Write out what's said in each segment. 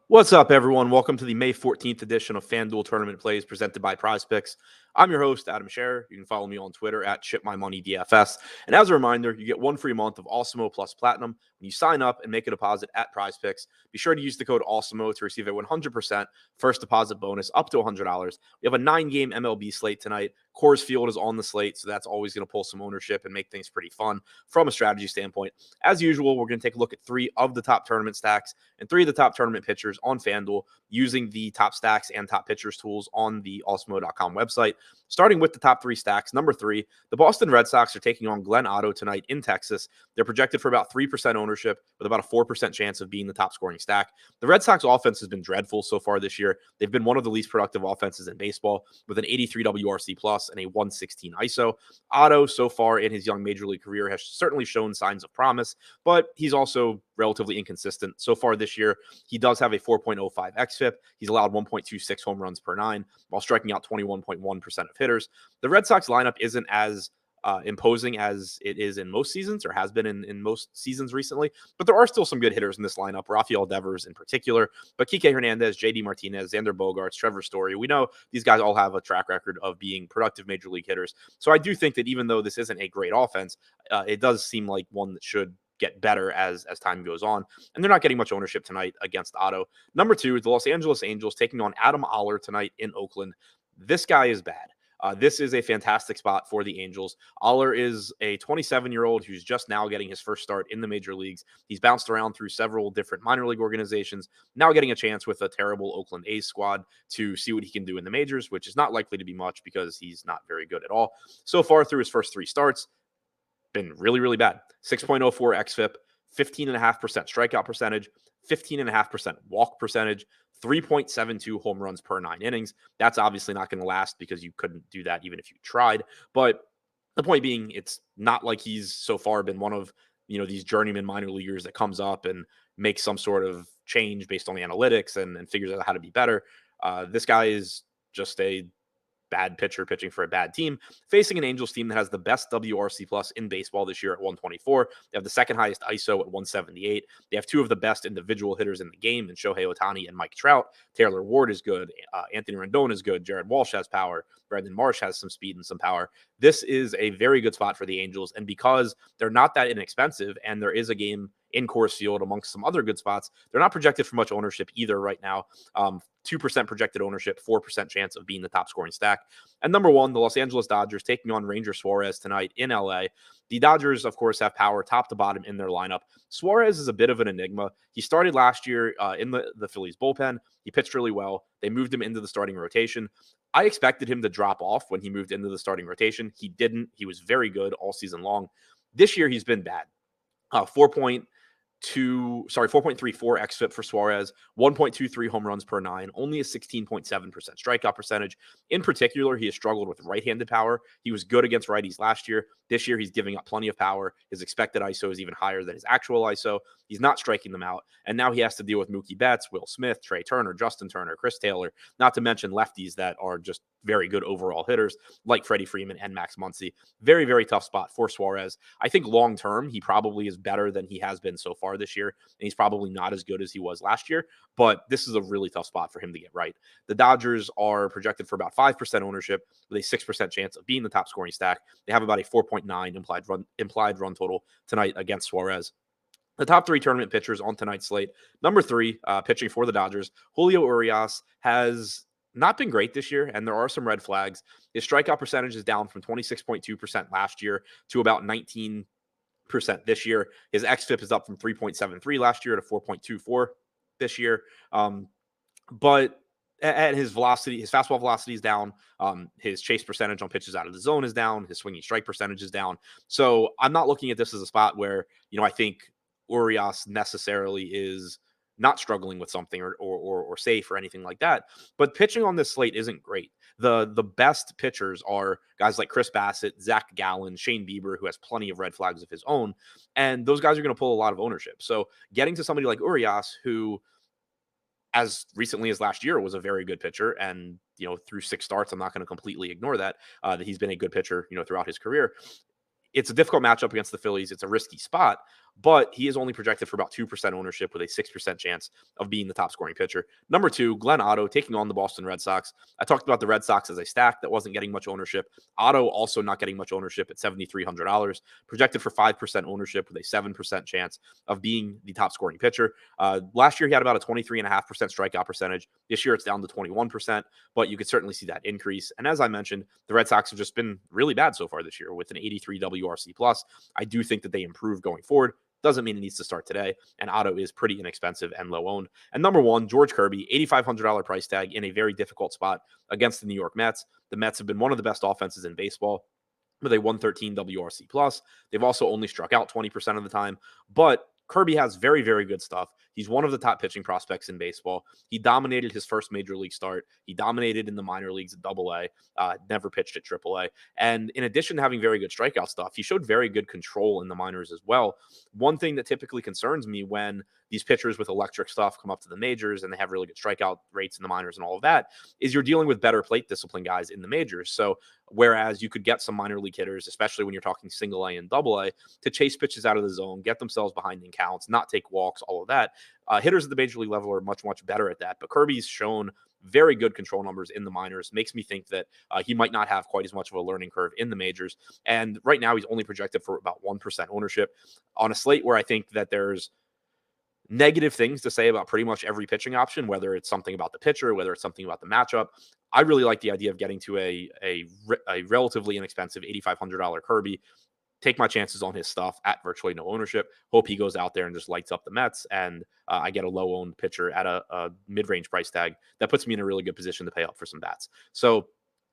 What's up, everyone? Welcome to the May 14th edition of FanDuel Tournament Plays presented by PrizePicks. I'm your host, Adam Scherer. You can follow me on Twitter at ShipMyMoneyDFS. And as a reminder, you get one free month of Awesemo Plus Platinum when you sign up and make a deposit at PrizePicks. Be sure to use the code Awesemo to receive a 100% first deposit bonus up to $100. We have a 9-game MLB slate tonight. Coors Field is on the slate, so that's always going to pull some ownership and make things pretty fun from a strategy standpoint. As usual, we're going to take a look at 3 of the top tournament stacks and 3 of the top tournament pitchers on FanDuel using the top stacks and top pitchers tools on the Awesemo.com website. Starting with the top 3 stacks, number 3, the Boston Red Sox are taking on Glenn Otto tonight in Texas. They're projected for about 3% ownership with about a 4% chance of being the top scoring stack. The Red Sox offense has been dreadful so far this year. They've been one of the least productive offenses in baseball with an 83 WRC plus and a 116 ISO. Otto, so far in his young major league career, has certainly shown signs of promise, but he's also relatively inconsistent. So far this year, he does have a 4.05 xFIP. He's allowed 1.26 home runs per 9 while striking out 21.1% of hitters. The Red Sox lineup isn't as imposing as it is in most seasons or has been in most seasons recently, but there are still some good hitters in this lineup, Rafael Devers in particular, but Kike Hernandez, JD Martinez, Xander Bogaerts, Trevor Story. We know these guys all have a track record of being productive major league hitters. So I do think that even though this isn't a great offense, it does seem like one that should get better as time goes on. And they're not getting much ownership tonight against Otto. Number 2, the Los Angeles Angels taking on Adam Oller tonight in Oakland. This guy is bad. This is a fantastic spot for the Angels. Oller is a 27-year-old who's just now getting his first start in the major leagues. He's bounced around through several different minor league organizations, now getting a chance with a terrible Oakland A's squad to see what he can do in the majors, which is not likely to be much because he's not very good at all. So far through his first 3 starts, been really, really bad. 6.04 xFIP, 15.5% strikeout percentage, 15.5% walk percentage, 3.72 home runs per 9 innings. That's obviously not going to last because you couldn't do that even if you tried. But the point being, it's not like he's so far been one of these journeyman minor leaguers that comes up and makes some sort of change based on the analytics and figures out how to be better. This guy is just a bad pitcher pitching for a bad team, facing an Angels team that has the best WRC plus in baseball this year at 124. They have the second highest ISO at 178. They have 2 of the best individual hitters in the game in Shohei Ohtani and Mike Trout. Taylor Ward is good. Anthony Rendon is good. Jared Walsh has power. Brandon Marsh has some speed and some power. This is a very good spot for the Angels. And because they're not that inexpensive and there is a game in Coors Field amongst some other good spots, they're not projected for much ownership either right now. 2% projected ownership, 4% chance of being the top scoring stack. And number 1, the Los Angeles Dodgers taking on Ranger Suarez tonight in LA. The Dodgers, of course, have power top to bottom in their lineup. Suarez is a bit of an enigma. He started last year in the Phillies bullpen. He pitched really well. They moved him into the starting rotation. I expected him to drop off when he moved into the starting rotation. He didn't. He was very good all season long. This year, he's been bad. 4.34 xFIP for Suarez, 1.23 home runs per 9, only a 16.7% strikeout percentage. In particular, he has struggled with right-handed power. He was good against righties last year. This year, he's giving up plenty of power. His expected ISO is even higher than his actual ISO. He's not striking them out. And now he has to deal with Mookie Betts, Will Smith, Trey Turner, Justin Turner, Chris Taylor, not to mention lefties that are just very good overall hitters like Freddie Freeman and Max Muncy. Very, very tough spot for Suarez. I think long-term, he probably is better than he has been so far this year, and he's probably not as good as he was last year, but this is a really tough spot for him to get right. The Dodgers are projected for about 5% ownership with a 6% chance of being the top scoring stack. They have about a 4.9 implied run total tonight against Suarez. The top 3 tournament pitchers on tonight's slate. Number 3, pitching for the Dodgers, Julio Urias has not been great this year, and there are some red flags. His strikeout percentage is down from 26.2% last year to about 19% this year. His xFIP is up from 3.73 last year to 4.24 this year. But at his velocity, his fastball velocity is down. His chase percentage on pitches out of the zone is down. His swinging strike percentage is down. So I'm not looking at this as a spot where, I think Urias necessarily is not struggling with something or safe or anything like that. But pitching on this slate isn't great. The best pitchers are guys like Chris Bassett, Zach Gallen, Shane Bieber, who has plenty of red flags of his own. And those guys are going to pull a lot of ownership. So getting to somebody like Urias, who as recently as last year was a very good pitcher, and through 6 starts, I'm not going to completely ignore that he's been a good pitcher throughout his career. It's a difficult matchup against the Phillies. It's a risky spot, but he is only projected for about 2% ownership with a 6% chance of being the top scoring pitcher. Number 2, Glenn Otto taking on the Boston Red Sox. I talked about the Red Sox as a stack that wasn't getting much ownership. Otto also not getting much ownership at $7,300, projected for 5% ownership with a 7% chance of being the top scoring pitcher. Last year, he had about a 23.5% strikeout percentage. This year, it's down to 21%, but you could certainly see that increase. And as I mentioned, the Red Sox have just been really bad so far this year with an 83 WRC plus. I do think that they improve going forward. Doesn't mean it needs to start today. And Otto is pretty inexpensive and low owned. And number 1, George Kirby, $8,500 price tag in a very difficult spot against the New York Mets. The Mets have been one of the best offenses in baseball with a 113 WRC plus. They've also only struck out 20% of the time, but Kirby has very, very good stuff. He's one of the top pitching prospects in baseball. He dominated his first major league start. He dominated in the minor leagues at AA, never pitched at AAA. And in addition to having very good strikeout stuff, he showed very good control in the minors as well. One thing that typically concerns me when these pitchers with electric stuff come up to the majors and they have really good strikeout rates in the minors and all of that is you're dealing with better plate discipline guys in the majors. So whereas you could get some minor league hitters, especially when you're talking single A and double A, to chase pitches out of the zone, get themselves behind in counts, not take walks, all of that. Hitters at the major league level are much, much better at that. But Kirby's shown very good control numbers in the minors. Makes me think that he might not have quite as much of a learning curve in the majors. And right now, he's only projected for about 1% ownership on a slate where I think that there's negative things to say about pretty much every pitching option, whether it's something about the pitcher, whether it's something about the matchup. I really like the idea of getting to a relatively inexpensive $8,500 Kirby. Take my chances on his stuff at virtually no ownership. Hope he goes out there and just lights up the Mets, and I get a low-owned pitcher at a mid-range price tag that puts me in a really good position to pay up for some bats. So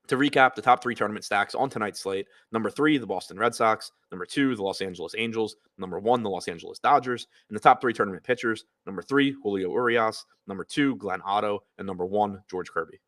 to recap, the top 3 tournament stacks on tonight's slate: number 3, the Boston Red Sox; number 2, the Los Angeles Angels; number 1, the Los Angeles Dodgers. And the top 3 tournament pitchers: number 3, Julio Urias; number 2, Glenn Otto; and number 1, George Kirby.